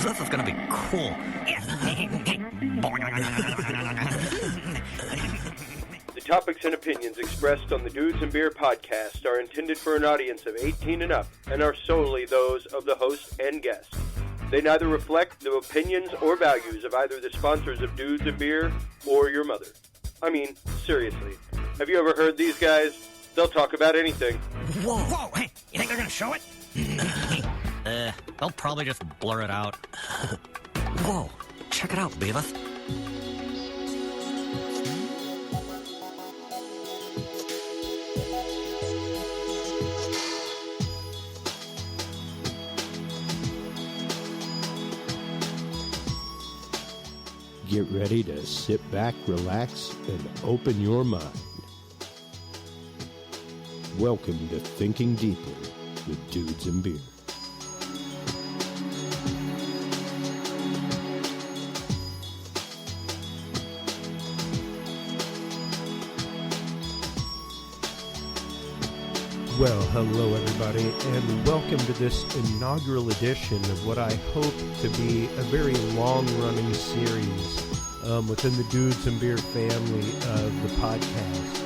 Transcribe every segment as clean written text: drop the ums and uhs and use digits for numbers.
This is gonna be cool. The topics and opinions expressed on the Dudes and Beer podcast are intended for an audience of 18 and up and are solely those of the host and guests. They neither reflect the opinions or values of either the sponsors of Dudes and Beer or your mother. I mean, seriously, have you ever heard these guys? They'll talk about anything. Whoa, hey, you think they're gonna show it? They'll probably just blur it out. Whoa, check it out, Beavis. Get ready to sit back, relax, and open your mind. Welcome to Thinking Deeply with Dudes and Beer. Well, hello everybody, and welcome to this inaugural edition of what I hope to be a very long-running series within the Dudes and Beer family of the podcast.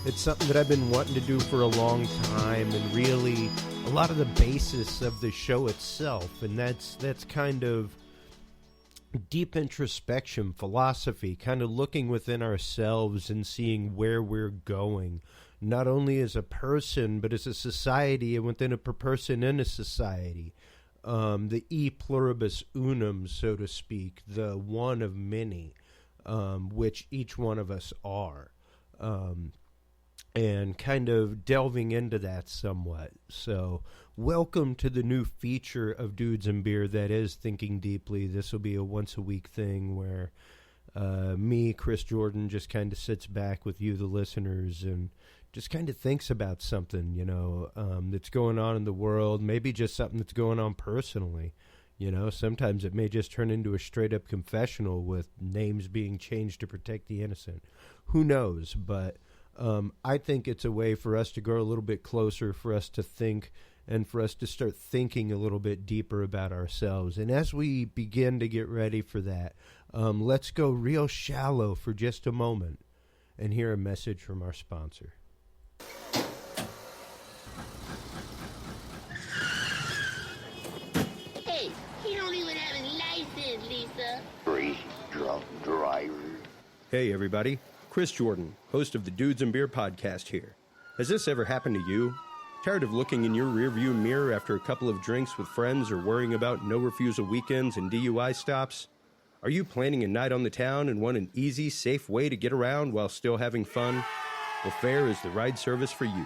It's something that I've been wanting to do for a long time, and really a lot of the basis of the show itself, and that's kind of deep introspection, philosophy, kind of looking within ourselves and seeing where we're going. Not only as a person, but as a society, and within a person in a society. The e pluribus unum, so to speak, the one of many, which each one of us are. And kind of delving into that somewhat. So, welcome to the new feature of Dudes and Beer that is Thinking Deeply. This will be a once-a-week thing where me, Chris Jordan, just kind of sits back with you, the listeners, and just kind of thinks about something, that's going on in the world, maybe just something that's going on personally. Sometimes it may just turn into a straight-up confessional with names being changed to protect the innocent. Who knows? But I think it's a way for us to grow a little bit closer, for us to think, and for us to start thinking a little bit deeper about ourselves. And as we begin to get ready for that, let's go real shallow for just a moment and hear a message from our sponsor. Hey, he don't even have a license, Lisa. Three drunk drivers. Hey everybody, Chris Jordan, host of the Dudes and Beer podcast here. Has this ever happened to you? Tired of looking in your rearview mirror after a couple of drinks with friends or worrying about no-refusal weekends and DUI stops? Are you planning a night on the town and want an easy, safe way to get around while still having fun? Well, Fare is the ride service for you.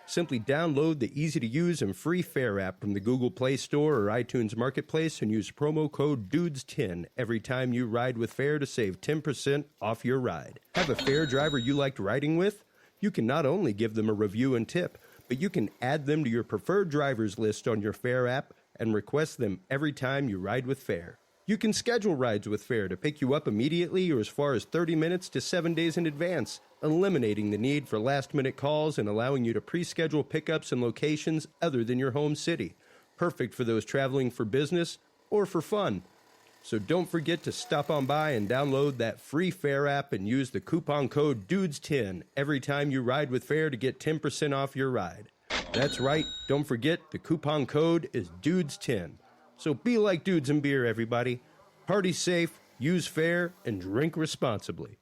Simply download the easy-to-use and free Fare app from the Google Play Store or iTunes Marketplace and use promo code DUDES10 every time you ride with Fare to save 10% off your ride. Have a Fare driver you liked riding with? You can not only give them a review and tip, but you can add them to your preferred drivers list on your Fare app and request them every time you ride with Fare. You can schedule rides with Fare to pick you up immediately or as far as 30 minutes to 7 days in advance, eliminating the need for last-minute calls and allowing you to pre-schedule pickups in locations other than your home city. Perfect for those traveling for business or for fun. So don't forget to stop on by and download that free Fare app and use the coupon code DUDES10 every time you ride with Fare to get 10% off your ride. That's right, don't forget the coupon code is DUDES10. So be like Dudes and Beer, everybody. Party safe, use Fare, and drink responsibly.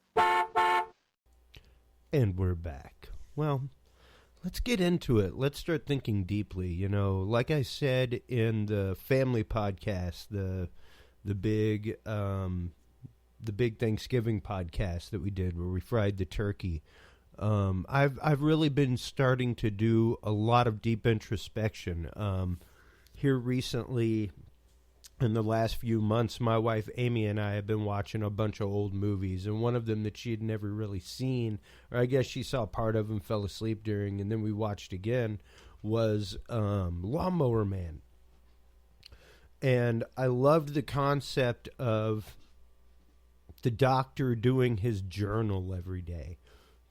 And we're back. Well, let's get into it. Let's start thinking deeply. Like I said in the family podcast, the big Thanksgiving podcast that we did where we fried the turkey. I've really been starting to do a lot of deep introspection. Here recently, in the last few months, my wife Amy and I have been watching a bunch of old movies, and one of them that she had never really seen, or I guess she saw part of and fell asleep during, and then we watched again, was Lawnmower Man. And I loved the concept of the doctor doing his journal every day,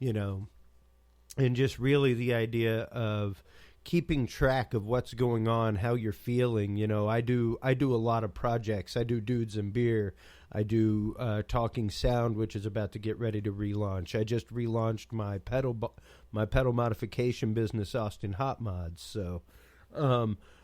and just really the idea of keeping track of what's going on, how you're feeling. You know, I do a lot of projects. I do Dudes and Beer. I do Talking Sound, which is about to get ready to relaunch. I just relaunched my pedal modification business, Austin Hot Mods. So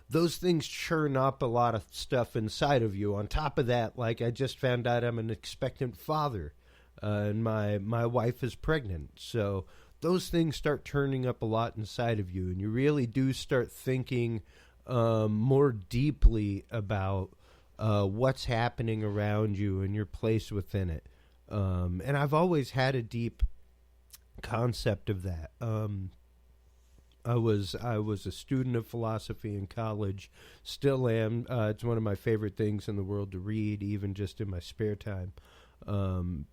those things churn up a lot of stuff inside of you. On top of that, like, I just found out I'm an expectant father, and my wife is pregnant. So those things start turning up a lot inside of you, and you really do start thinking more deeply about what's happening around you and your place within it. And I've always had a deep concept of that. I was a student of philosophy in college, still am. It's one of my favorite things in the world to read, even just in my spare time.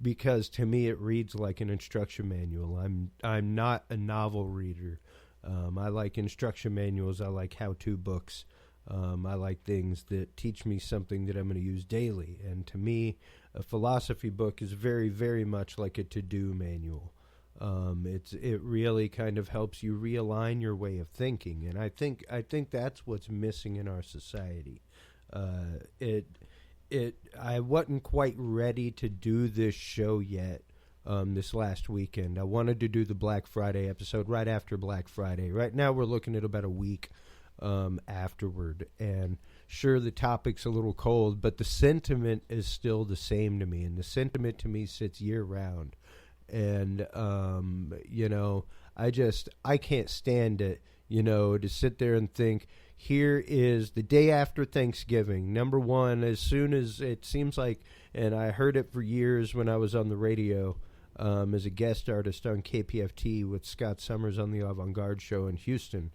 Because to me it reads like an instruction manual. I'm not a novel reader. I like instruction manuals. I like how-to books. I like things that teach me something that I'm going to use daily. And to me, a philosophy book is very, very much like a to-do manual. It really kind of helps you realign your way of thinking, and I think that's what's missing in our society. I wasn't quite ready to do this show yet. This last weekend, I wanted to do the Black Friday episode right after Black Friday. Right now, we're looking at about a week afterward, and sure, the topic's a little cold, but the sentiment is still the same to me, and the sentiment to me sits year round. And you know, I can't stand it, you know, to sit there and think, here is the day after Thanksgiving. Number one, as soon as it seems like, and I heard it for years when I was on the radio as a guest artist on KPFT with Scott Summers on the Avant-Garde show in Houston.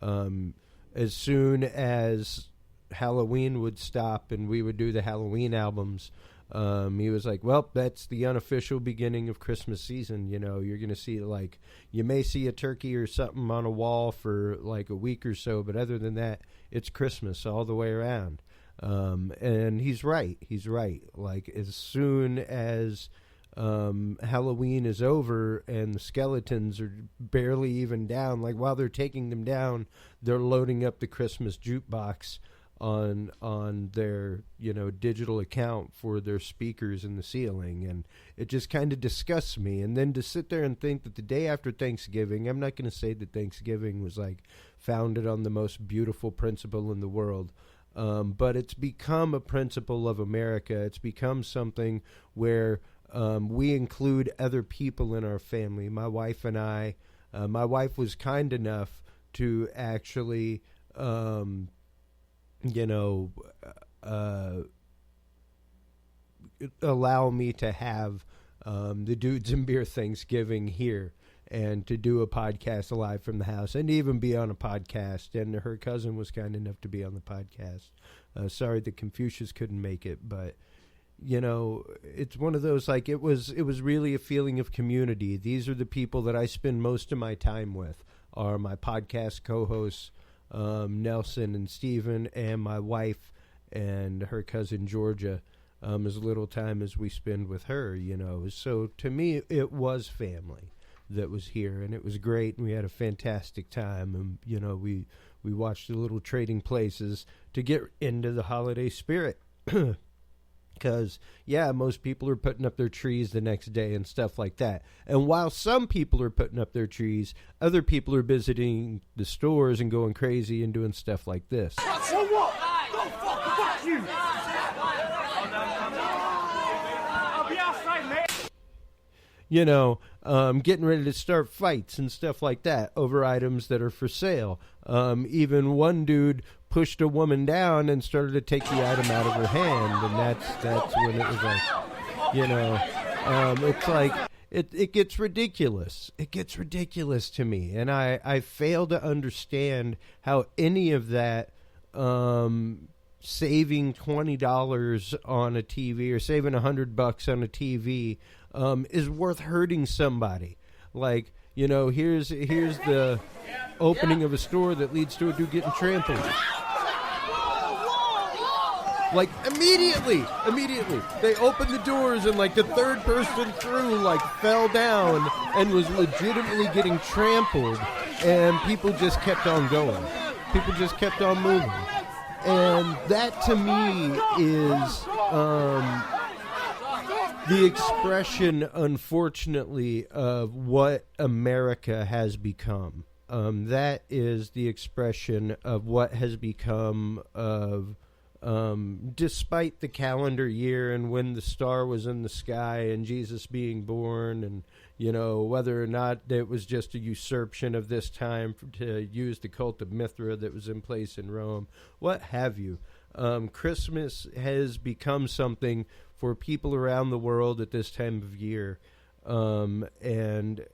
As soon as Halloween would stop and we would do the Halloween albums, he was like, well, that's the unofficial beginning of Christmas season. You know, you're going to see, like, you may see a turkey or something on a wall for like a week or so, but other than that, it's Christmas all the way around. And he's right. He's right. Like, as soon as Halloween is over and the skeletons are barely even down, like, while they're taking them down, they're loading up the Christmas jukebox on their, you know, digital account for their speakers in the ceiling, and it just kind of disgusts me. And then to sit there and think that the day after Thanksgiving, I'm not going to say that Thanksgiving was like founded on the most beautiful principle in the world, but it's become a principle of America. It's become something where we include other people in our family. My wife and I, my wife was kind enough to actually allow me to have the Dudes and Beer Thanksgiving here and to do a podcast live from the house and even be on a podcast. And her cousin was kind enough to be on the podcast. Sorry that Confucius couldn't make it, but, you know, it's one of those, like, it was really a feeling of community. These are the people that I spend most of my time with, are my podcast co-hosts, Nelson and Steven, and my wife and her cousin Georgia, as little time as we spend with her, you know. So to me, it was family that was here, and it was great, and we had a fantastic time. And, you know, we watched the little Trading Places to get into the holiday spirit. Because, yeah, most people are putting up their trees the next day and stuff like that. And while some people are putting up their trees, other people are visiting the stores and going crazy and doing stuff like this. So what? Don't fuck you! I'll be outside, man. You know, getting ready to start fights and stuff like that over items that are for sale. Even one dude pushed a woman down and started to take the item out of her hand, and that's when it was like, you know, it's like it gets ridiculous. It gets ridiculous to me, and I fail to understand how any of that saving $20 on a TV or saving $100 on a TV is worth hurting somebody. Like, you know, here's the opening of a store that leads to a dude getting trampled. Like, immediately, they opened the doors and, like, the third person through, like, fell down and was legitimately getting trampled. and people just kept on going. People just kept on moving. And that to me is the expression, unfortunately, of what America has become. That is the expression of what has become of, despite the calendar year and when the star was in the sky and Jesus being born, and, you know, whether or not it was just a usurpation of this time to use the cult of Mithra that was in place in Rome, what have you. Christmas has become something for people around the world at this time of year. And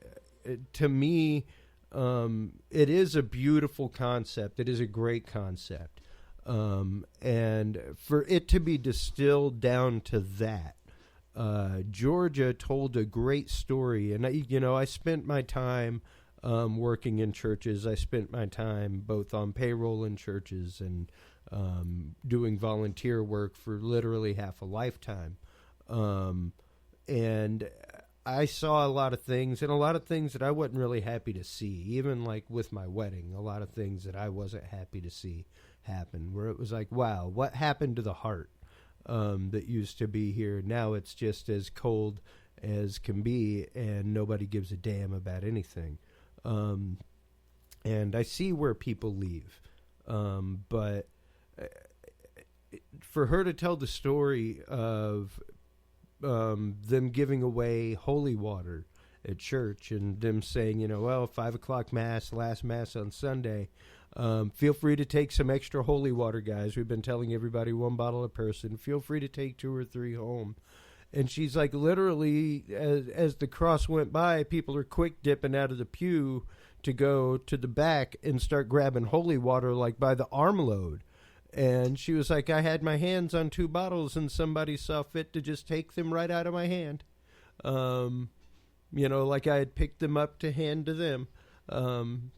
to me, it is a beautiful concept. It is a great concept. And for it to be distilled down to that, Georgia told a great story. And, I spent my time working in churches. I spent my time both on payroll in churches and doing volunteer work for literally half a lifetime. And I saw a lot of things, and a lot of things that I wasn't really happy to see, even like with my wedding, a lot of things that I wasn't happy to see happen, where it was like, wow, what happened to the heart that used to be here? Now it's just as cold as can be, and nobody gives a damn about anything. And I see where people leave. But for her to tell the story of them giving away holy water at church and them saying, 5 o'clock mass, last mass on Sunday, feel free to take some extra holy water, guys. We've been telling everybody 1 bottle a person. Feel free to take 2 or 3 home. And she's like, literally, as the cross went by, people are quick dipping out of the pew to go to the back and start grabbing holy water like by the armload. And she was like, I had my hands on 2 bottles and somebody saw fit to just take them right out of my hand. Like I had picked them up to hand to them. And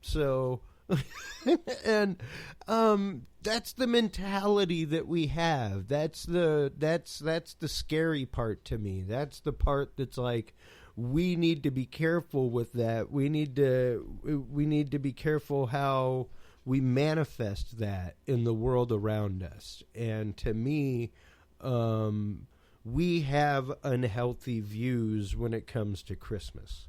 that's the mentality that we have. That's the scary part to me. That's the part that's like, we need to be careful with that. We need to be careful how we manifest that in the world around us. And to me, we have unhealthy views when it comes to Christmas.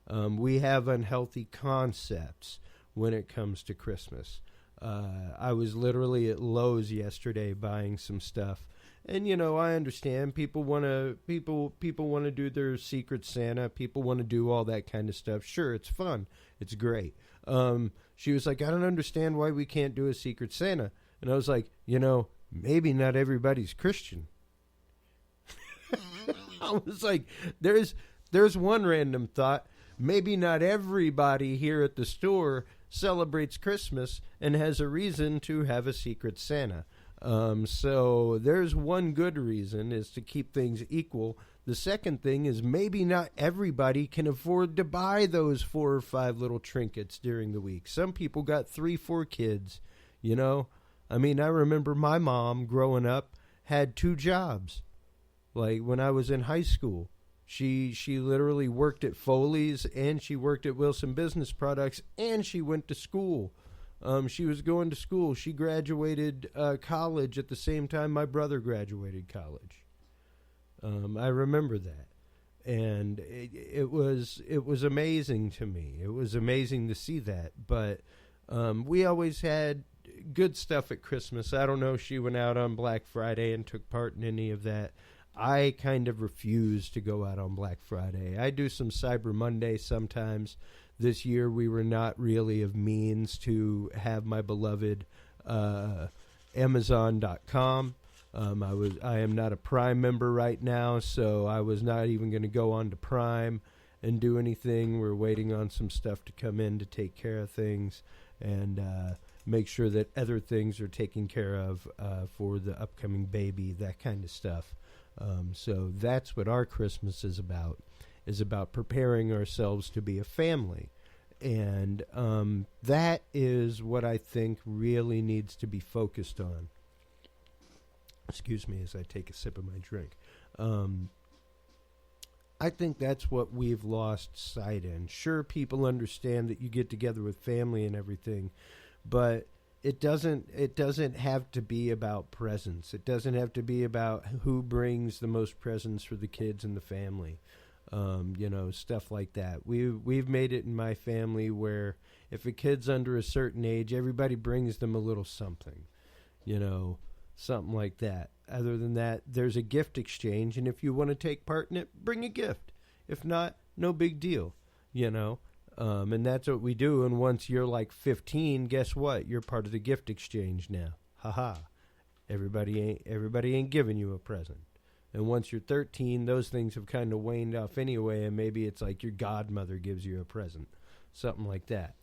We have unhealthy concepts when it comes to Christmas. I was literally at Lowe's yesterday buying some stuff. And, I understand people want to do their Secret Santa. People want to do all that kind of stuff. Sure, it's fun. It's great. She was like, I don't understand why we can't do a Secret Santa. And I was like, maybe not everybody's Christian. I was like, there's one random thought. Maybe not everybody here at the store celebrates Christmas and has a reason to have a Secret Santa. So there's one good reason, is to keep things equal. The second thing is maybe not everybody can afford to buy those 4 or 5 little trinkets during the week. Some people got 3, 4 kids, I mean, I remember my mom growing up had 2 jobs. Like when I was in high school, she literally worked at Foley's and she worked at Wilson Business Products and she went to school. She was going to school. She graduated college at the same time my brother graduated college. I remember that. And it was amazing to me. It was amazing to see that. But we always had good stuff at Christmas. I don't know if she went out on Black Friday and took part in any of that. I kind of refuse to go out on Black Friday. I do some Cyber Monday sometimes. This year we were not really of means to have my beloved Amazon.com. I am not a Prime member right now, so I was not even going to go on to Prime and do anything. We're waiting on some stuff to come in to take care of things and make sure that other things are taken care of for the upcoming baby, that kind of stuff. So that's what our Christmas is about preparing ourselves to be a family. And that is what I think really needs to be focused on. Excuse me as I take a sip of my drink. I think that's what we've lost sight in. Sure, people understand that you get together with family and everything, but it doesn't have to be about presents. It doesn't have to be about who brings the most presents for the kids and the family. Stuff like that. We've made it in my family where if a kid's under a certain age, everybody brings them a little something, something like that. Other than that, there's a gift exchange, and if you want to take part in it, bring a gift. If not, no big deal, and that's what we do. And once you're like 15, guess what? You're part of the gift exchange now. Ha. Everybody ain't giving you a present. And once you're 13, those things have kind of waned off anyway, and maybe it's like your godmother gives you a present, something like that.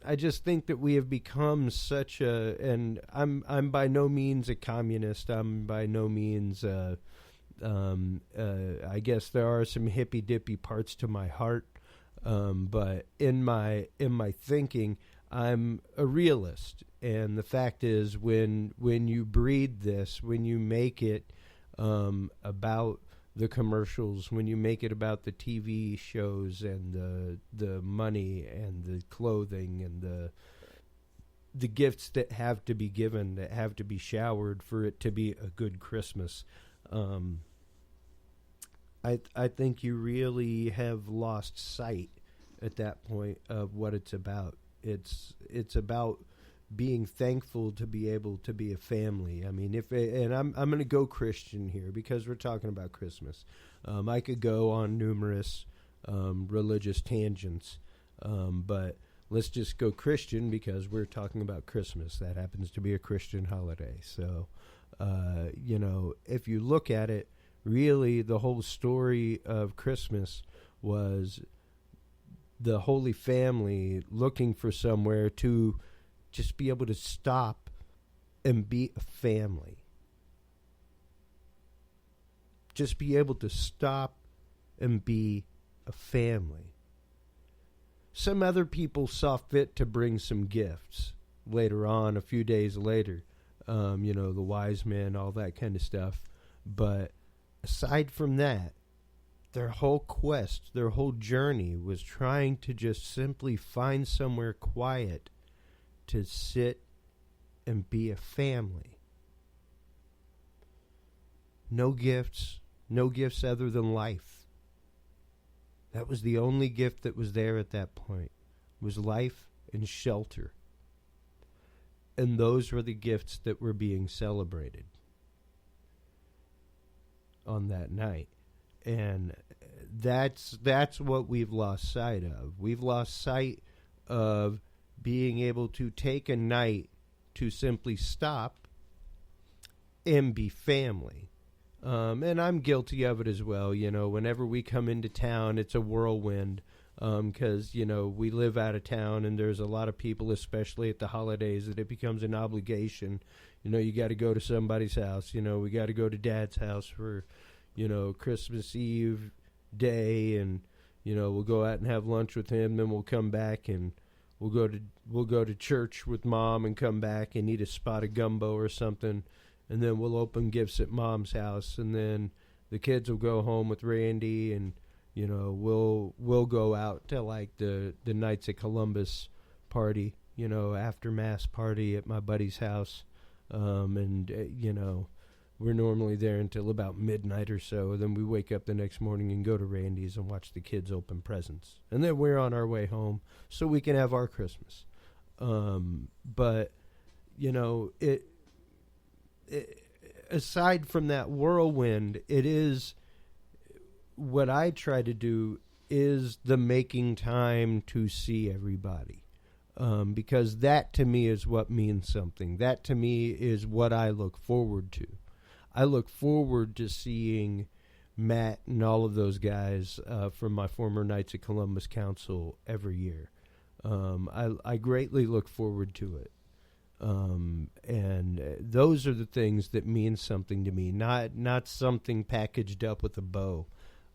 I just think that we have become such a, and I'm by no means a communist. I'm by no means, I guess there are some hippy dippy parts to my heart, but in my thinking, I'm a realist. And the fact is, when you breed this, when you make it about the commercials, when you make it about the TV shows and the money and the clothing and the gifts that have to be given, that have to be showered for it to be a good Christmas, I think you really have lost sight at that point of what it's about. It's about being thankful to be able to be a family. I mean, I'm going to go Christian here because we're talking about Christmas. I could go on numerous religious tangents, but let's just go Christian because we're talking about Christmas. That happens to be a Christian holiday. So, if you look at it, really the whole story of Christmas was the Holy Family looking for somewhere to just be able to stop and be a family. Just be able to stop and be a family. Some other people saw fit to bring some gifts later on, a few days later. The wise men, all that kind of stuff. But aside from that, their whole quest, their whole journey was trying to just simply find somewhere quiet to sit and be a family. No gifts other than life. That was the only gift that was there at that point, was life and shelter. And those were the gifts that were being celebrated on that night. And that's what we've lost sight of. We've lost sight of being able to take a night to simply stop and be family. And I'm guilty of it as well. Whenever we come into town, it's a whirlwind because, we live out of town and there's a lot of people, especially at the holidays, that it becomes an obligation. You got to go to somebody's house. We got to go to Dad's house for, Christmas Eve day, and, we'll go out and have lunch with him, then we'll come back and we'll go to church with Mom and come back and eat a spot of gumbo or something. And then we'll open gifts at Mom's house, and then the kids will go home with Randy, and we'll go out to like the Knights of Columbus party, after mass party at my buddy's house, and we're normally there until about midnight or so. Then we wake up the next morning and go to Randy's and watch the kids open presents, and then we're on our way home so we can have our Christmas. But aside from that whirlwind, it is what I try to do is the making time to see everybody, because that to me is what means something. That to me is what I look forward to. I look forward to seeing Matt and all of those guys from my former Knights of Columbus Council every year. I greatly look forward to it. And those are the things that mean something to me, not something packaged up with a bow.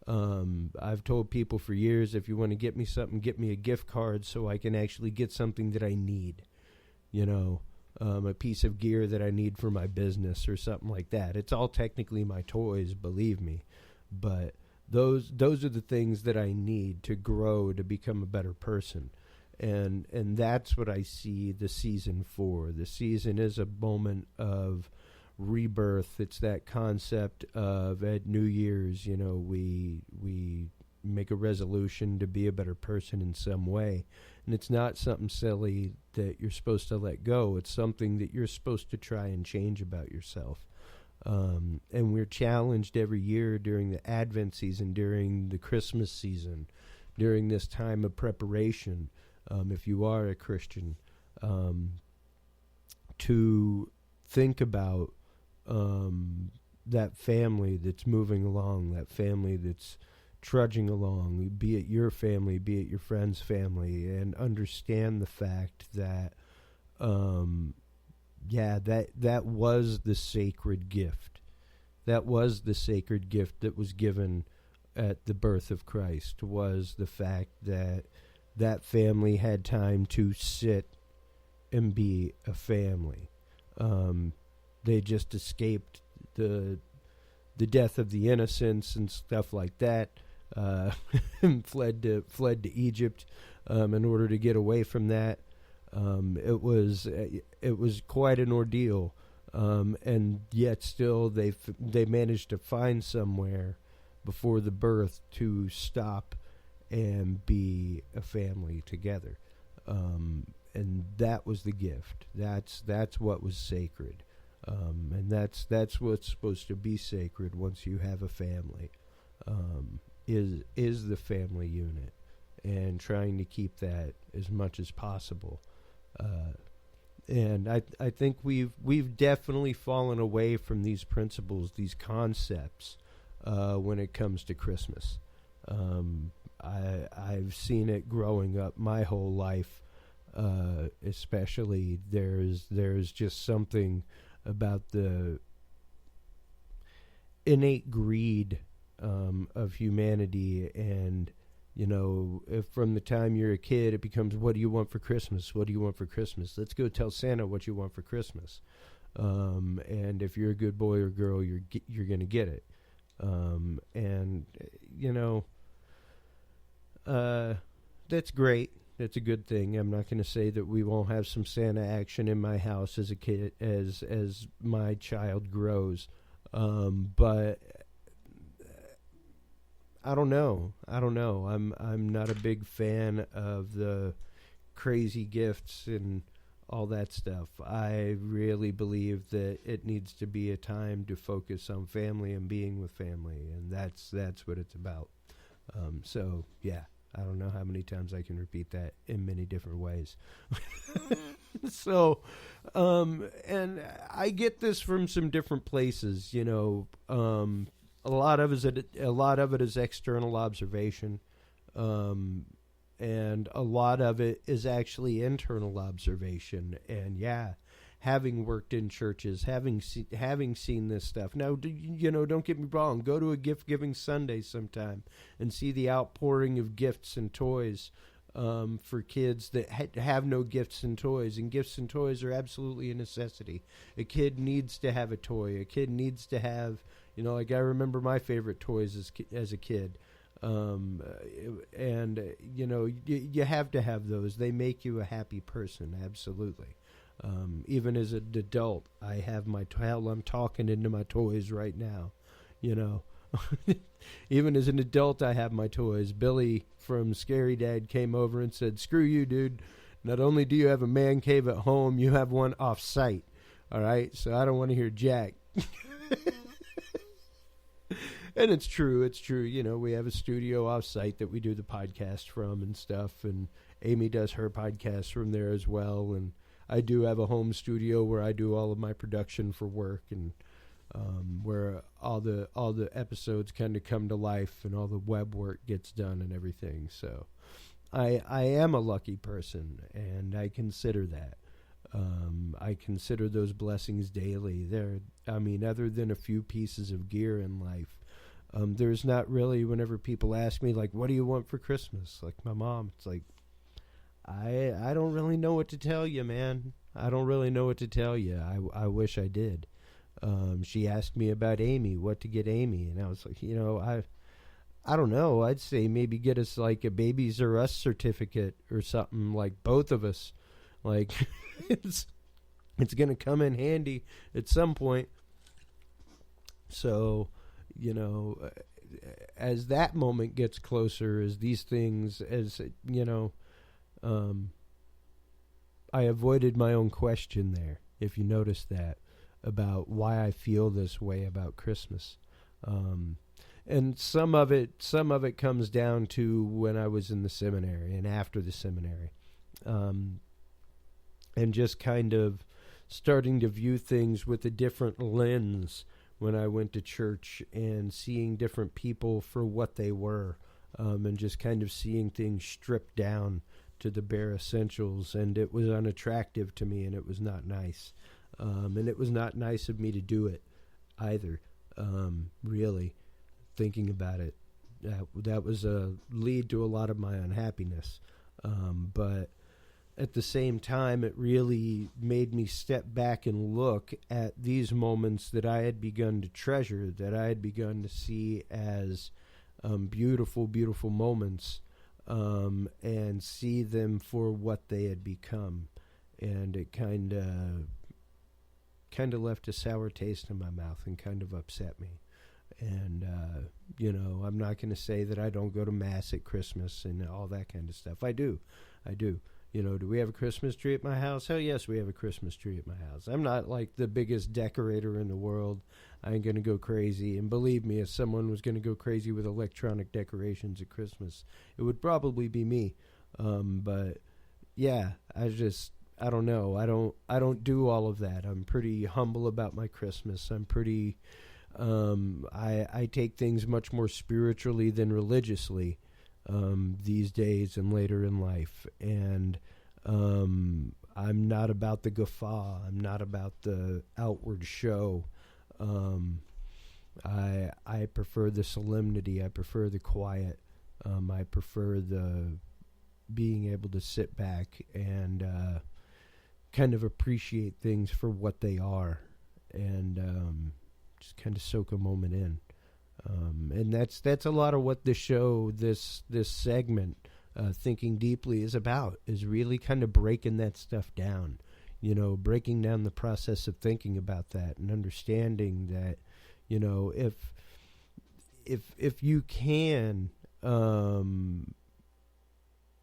I've told people for years, if you want to get me something, get me a gift card so I can actually get something that I need, a piece of gear that I need for my business or something like that. It's all technically my toys, believe me, but those are the things that I need to grow, to become a better person. And that's what I see the season for. The season is a moment of rebirth. It's that concept of at New Year's, we make a resolution to be a better person in some way. And it's not something silly that you're supposed to let go. It's something that you're supposed to try and change about yourself. And we're challenged every year during the Advent season, during the Christmas season, during this time of preparation, if you are a Christian, to think about that family that's moving along, that family that's trudging along, be it your family, be it your friend's family, and understand the fact that that was the sacred gift. That was the sacred gift that was given at the birth of Christ, was the fact that that family had time to sit and be a family. They just escaped the death of the innocents and stuff like that, and fled to Egypt in order to get away from that. It was quite an ordeal, and yet still they managed to find somewhere before the birth to stop and be a family together, and that was the gift. That's what was sacred, and that's what's supposed to be sacred once you have a family, is the family unit, and trying to keep that as much as possible. And I think we've definitely fallen away from these principles, these concepts, when it comes to Christmas. I've seen it growing up my whole life, especially. There's just something about the innate greed of humanity, and if from the time you're a kid it becomes, what do you want for Christmas? What do you want for Christmas? Let's go tell Santa what you want for Christmas. And if you're a good boy or girl, you're going to get it. And that's great. That's a good thing. I'm not going to say that we won't have some Santa action in my house as a kid, as my child grows. But I don't know. I'm not a big fan of the crazy gifts and all that stuff. I really believe that it needs to be a time to focus on family and being with family, and that's what it's about. So yeah, I don't know how many times I can repeat that in many different ways. So, and I get this from some different places. A lot of it is external observation, and a lot of it is actually internal observation. And yeah, having worked in churches, having seen this stuff. Now, don't get me wrong. Go to a gift giving Sunday sometime and see the outpouring of gifts and toys for kids that have no gifts and toys. And gifts and toys are absolutely a necessity. A kid needs to have a toy. A kid needs to have. Like I remember my favorite toys as a kid, and you have to have those. They make you a happy person, absolutely. Even as an adult, I have I'm talking into my toys right now. Even as an adult, I have my toys. Billy from Scary Dad came over and said, "Screw you, dude. Not only do you have a man cave at home, you have one off site. All right, so I don't want to hear jack." And it's true. We have a studio off-site that we do the podcast from and stuff, and Amy does her podcast from there as well, and I do have a home studio where I do all of my production for work, and where all the episodes kind of come to life and all the web work gets done and everything. So I am a lucky person, and I consider that. I consider those blessings daily. Other than a few pieces of gear in life, there's not really, whenever people ask me, like, what do you want for Christmas? Like my mom, it's like, I don't really know what to tell you, man. I don't really know what to tell you. I wish I did. She asked me about Amy, what to get Amy, and I was like, I don't know. I'd say maybe get us like a Babies R Us certificate or something, like both of us. Like it's gonna come in handy at some point. So, as that moment gets closer, as these things, I avoided my own question there, if you notice that, about why I feel this way about Christmas. And some of it comes down to when I was in the seminary and after the seminary. And just kind of starting to view things with a different lens when I went to church and seeing different people for what they were, and just kind of seeing things stripped down to the bare essentials. And it was unattractive to me, and it was not nice. And it was not nice of me to do it either, really, thinking about it. That was a lead to a lot of my unhappiness. But at the same time, it really made me step back and look at these moments that I had begun to treasure, that I had begun to see as beautiful, beautiful moments, and see them for what they had become. And it kind of left a sour taste in my mouth and kind of upset me. And, I'm not going to say that I don't go to Mass at Christmas and all that kind of stuff. I do. Do we have a Christmas tree at my house? Hell yes, we have a Christmas tree at my house. I'm not like the biggest decorator in the world. I ain't going to go crazy. And believe me, if someone was going to go crazy with electronic decorations at Christmas, it would probably be me. But yeah, I don't know. I don't do all of that. I'm pretty humble about my Christmas. I'm pretty, I take things much more spiritually than religiously. These days and later in life. And I'm not about the guffaw. I'm not about the outward show. I prefer the solemnity. I prefer the quiet. I prefer the being able to sit back and kind of appreciate things for what they are, and just kind of soak a moment in. And that's a lot of what the show, this segment, Thinking Deeply, is about, is really kind of breaking that stuff down, breaking down the process of thinking about that and understanding that, if you can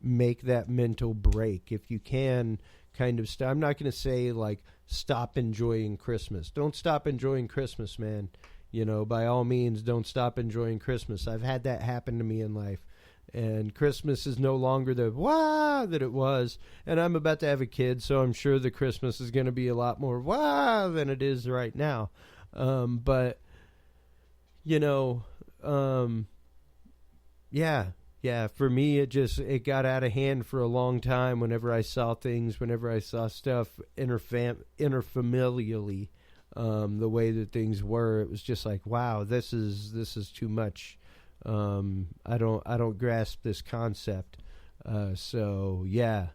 make that mental break, if you can kind of I'm not going to say like stop enjoying Christmas. Don't stop enjoying Christmas, man. By all means, don't stop enjoying Christmas. I've had that happen to me in life. And Christmas is no longer the wah that it was. And I'm about to have a kid, so I'm sure the Christmas is going to be a lot more wah than it is right now. But, yeah, for me, it got out of hand for a long time whenever I saw stuff interfamilially. The way that things were, it was just like, wow, this is too much. I don't grasp this concept. So yeah.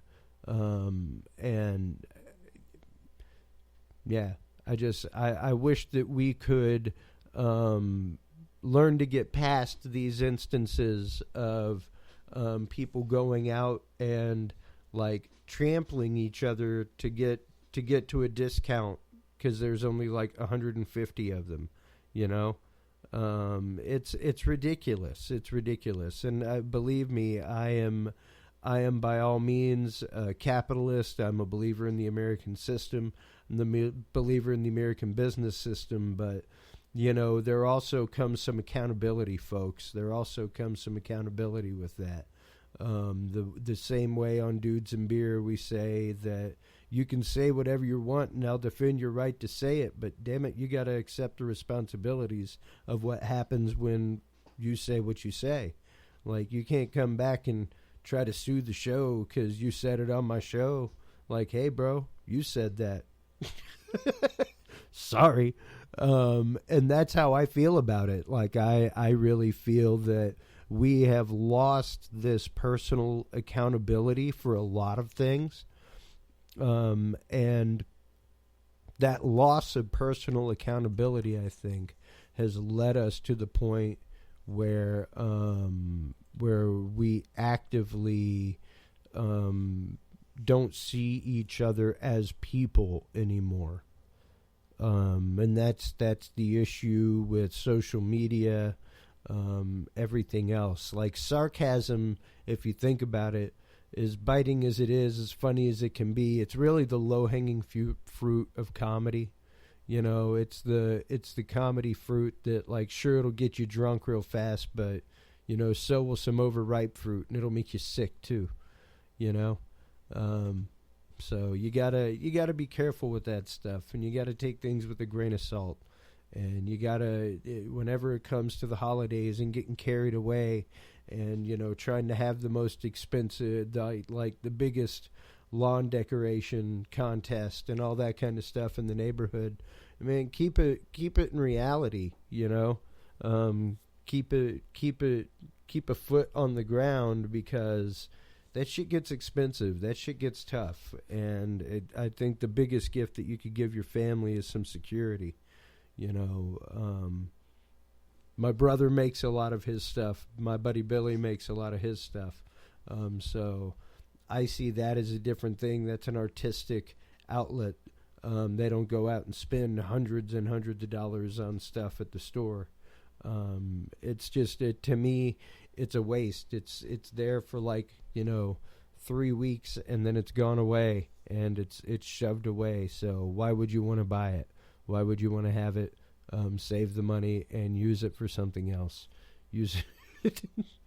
And yeah, I wish that we could, learn to get past these instances of, people going out and like trampling each other to get to a discount, because there's only like 150 of them, it's ridiculous. It's ridiculous. And believe me, I am by all means a capitalist. I'm a believer in the American system. I'm the believer in the American business system. But, there also comes some accountability, folks. There also comes some accountability with that. The same way on Dudes and Beer, we say that you can say whatever you want and I'll defend your right to say it, but damn it, you got to accept the responsibilities of what happens when you say what you say. Like, you can't come back and try to sue the show because you said it on my show. Like, hey, bro, you said that. Sorry. And that's how I feel about it. Like, I really feel that we have lost this personal accountability for a lot of things. And that loss of personal accountability, I think, has led us to the point where we actively don't see each other as people anymore. And that's the issue with social media, everything else. Like sarcasm, if you think about it, as biting as it is, as funny as it can be, it's really the low-hanging fruit of comedy. You know, it's the comedy fruit that, like, sure, it'll get you drunk real fast, but, you know, so will some overripe fruit, and it'll make you sick too, you know? So you gotta be careful with that stuff, and you gotta take things with a grain of salt. And you gotta, whenever it comes to the holidays and getting carried away and, you know, trying to have the most expensive, like the biggest lawn decoration contest and all that kind of stuff in the neighborhood, I mean, keep it in reality, you know. Keep a foot on the ground, because that shit gets expensive. That shit gets tough. And I think the biggest gift that you could give your family is some security. You know, my brother makes a lot of his stuff. My buddy Billy makes a lot of his stuff. So I see that as a different thing. That's an artistic outlet. They don't go out and spend hundreds and hundreds of dollars on stuff at the store. It's just, to me, it's a waste. It's there for, like, you know, 3 weeks, and then it's gone away, and it's shoved away. So why would you want to buy it? Why would you want to have it, save the money, and use it for something else? Use it.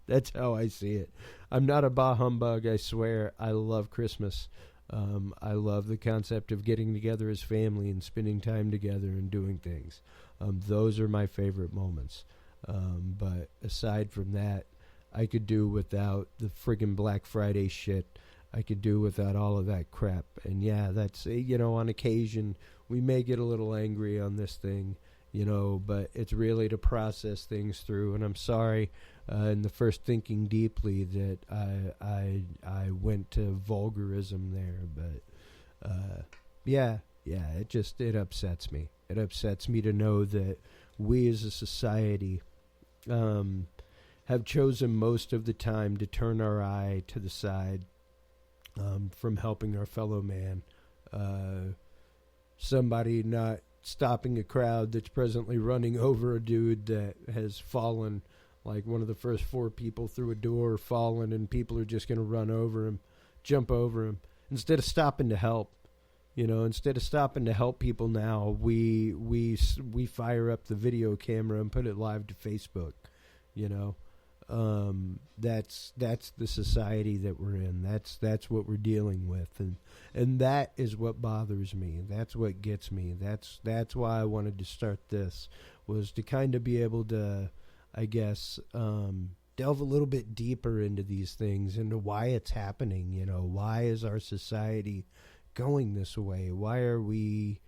That's how I see it. I'm not a bah humbug, I swear. I love Christmas. I love the concept of getting together as family and spending time together and doing things. Those are my favorite moments. But aside from that, I could do without the friggin' Black Friday shit. I could do without all of that crap. And yeah, that's, you know, on occasion we may get a little angry on this thing, you know, but it's really to process things through. And I'm sorry, in the first thinking deeply, that I went to vulgarism there. But yeah, it upsets me. It upsets me to know that we as a society have chosen most of the time to turn our eye to the side from helping our fellow man. Somebody not stopping a crowd that's presently running over a dude that has fallen, like one of the first 4 people through a door fallen, and people are just going to run over him, jump over him, instead of stopping to help. You know, instead of stopping to help people now, we fire up the video camera and put it live to Facebook. You know, that's the society that we're in. That's what we're dealing with, and that is what bothers me. That's what gets me. That's why I wanted to start this, was to kind of be able to, I guess, delve a little bit deeper into these things, into why it's happening. You know, why is our society going this way? Why are we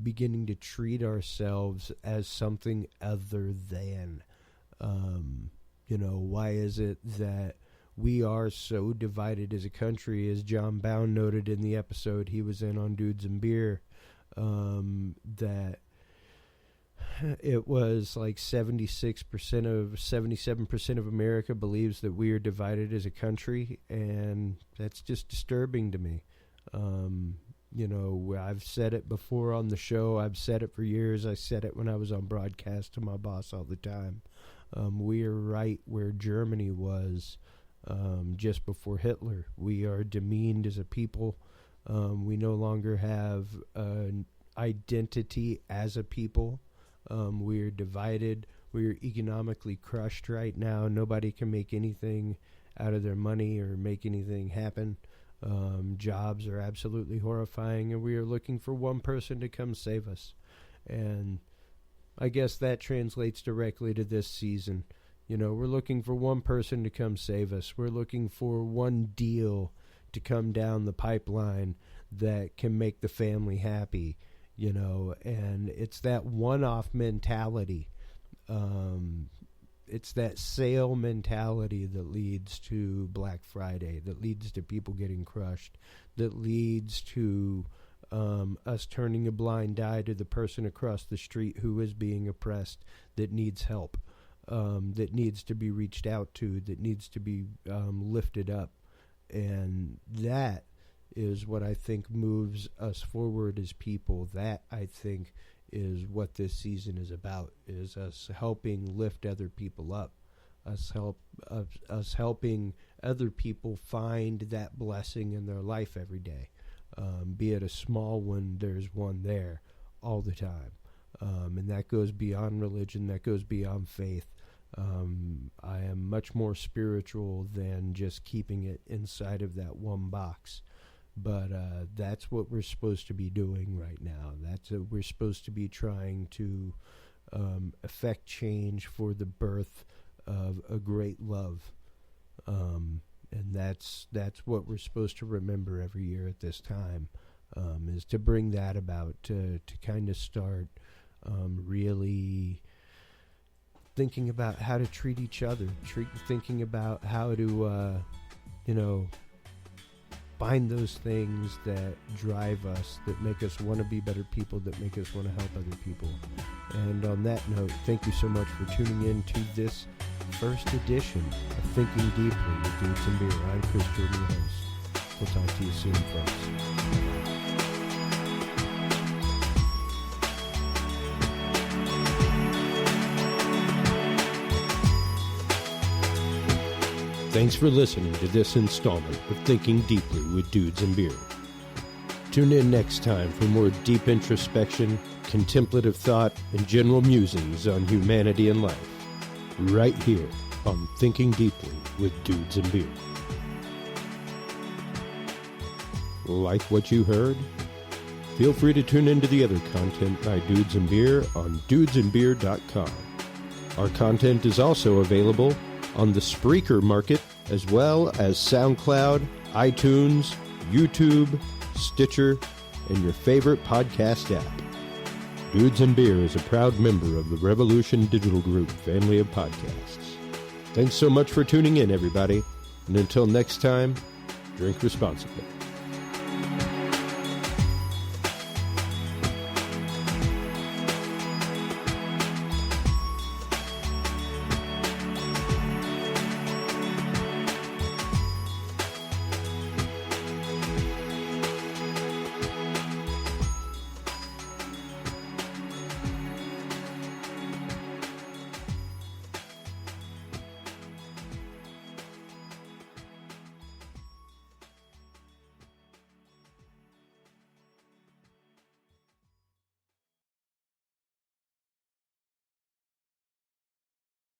beginning to treat ourselves as something other than? You know, why is it that we are so divided as a country, as John Bound noted in the episode he was in on Dudes and Beer, that it was like 77% of America believes that we are divided as a country, and that's just disturbing to me. You know, I've said it before on the show. I've said it for years. I said it when I was on broadcast to my boss all the time. We are right where Germany was just before Hitler. We are demeaned as a people. We no longer have an identity as a people. We are divided. We are economically crushed right now. Nobody can make anything out of their money or make anything happen. Jobs are absolutely horrifying, and we are looking for one person to come save us. And I guess that translates directly to this season. You know, we're looking for one person to come save us. We're looking for one deal to come down the pipeline that can make the family happy, you know, and it's that one-off mentality. it's that sale mentality that leads to Black Friday, that leads to people getting crushed, that leads to us turning a blind eye to the person across the street who is being oppressed, that needs help, that needs to be reached out to, that needs to be lifted up. And that is what I think moves us forward as people. That, I think, is what this season is about, is us helping lift other people up, us helping other people find that blessing in their life every day. Be it a small one, there's one there all the time. And that goes beyond religion, that goes beyond faith. I am much more spiritual than just keeping it inside of that one box. But that's what we're supposed to be doing right now. We're supposed to be trying to affect change for the birth of a great love. And that's what we're supposed to remember every year at this time, is to bring that about, to kind of start really thinking about how to treat each other, thinking about how to, find those things that drive us, that make us want to be better people, that make us want to help other people. And on that note, thank you so much for tuning in to this first edition of Thinking Deeply with Dudes and Beer. I'm Chris Jordan, your host. We'll talk to you soon, folks. Thanks for listening to this installment of Thinking Deeply with Dudes and Beer. Tune in next time for more deep introspection, contemplative thought, and general musings on humanity and life, right here on Thinking Deeply with Dudes and Beer. Like what you heard? Feel free to tune into the other content by Dudes and Beer on dudesandbeer.com. Our content is also available on the Spreaker market, as well as SoundCloud, iTunes, YouTube, Stitcher, and your favorite podcast app. Dudes and Beer is a proud member of the Revolution Digital Group family of podcasts. Thanks so much for tuning in, everybody, and until next time, drink responsibly.